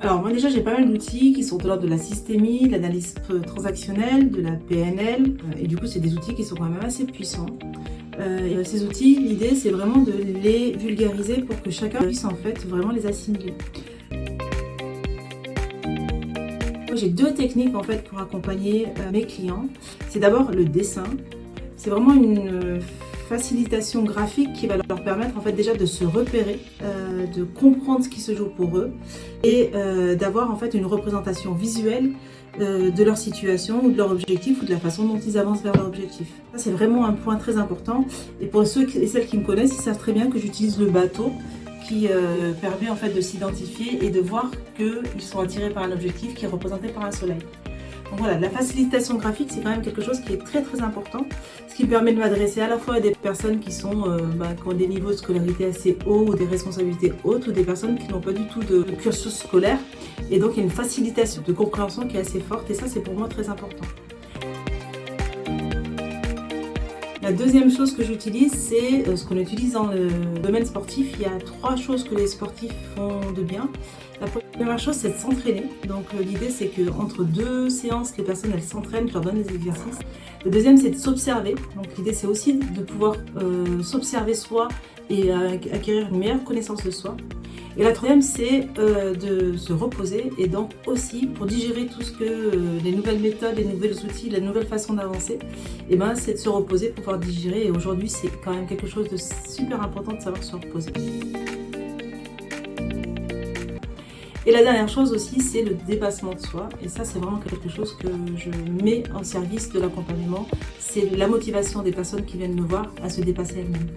Alors moi déjà j'ai pas mal d'outils qui sont de l'ordre de la systémie, de l'analyse transactionnelle, de la PNL et du coup c'est des outils qui sont quand même assez puissants. Ces outils, l'idée c'est vraiment de les vulgariser pour que chacun puisse en fait vraiment les assimiler. J'ai deux techniques en fait pour accompagner mes clients. C'est d'abord le dessin. C'est vraiment une facilitation graphique qui va leur permettre en fait déjà de se repérer, de comprendre ce qui se joue pour eux et d'avoir en fait une représentation visuelle de leur situation ou de leur objectif ou de la façon dont ils avancent vers leur objectif. Ça c'est vraiment un point très important et pour ceux et celles qui me connaissent, ils savent très bien que j'utilise le bateau qui permet en fait de s'identifier et de voir qu'ils sont attirés par un objectif qui est représenté par un soleil. Donc voilà, la facilitation graphique, c'est quand même quelque chose qui est très très important, ce qui me permet de m'adresser à la fois à des personnes qui ont des niveaux de scolarité assez hauts ou des responsabilités hautes ou des personnes qui n'ont pas du tout de cursus scolaire. Et donc il y a une facilitation de compréhension qui est assez forte et ça c'est pour moi très important. La deuxième chose que j'utilise, c'est ce qu'on utilise dans le domaine sportif. Il y a trois choses que les sportifs font de bien. La première chose, c'est de s'entraîner. Donc l'idée, c'est qu'entre deux séances, les personnes elles s'entraînent, je leur donne des exercices. Le deuxième, c'est de s'observer. Donc l'idée, c'est aussi de pouvoir s'observer soi et acquérir une meilleure connaissance de soi. Et la troisième, c'est de se reposer et donc aussi pour digérer tout ce que les nouvelles méthodes, les nouveaux outils, la nouvelle façon d'avancer, et c'est de se reposer pour pouvoir digérer. Et aujourd'hui, c'est quand même quelque chose de super important de savoir se reposer. Et la dernière chose aussi, c'est le dépassement de soi. Et ça, c'est vraiment quelque chose que je mets en service de l'accompagnement. C'est la motivation des personnes qui viennent me voir à se dépasser elles-mêmes.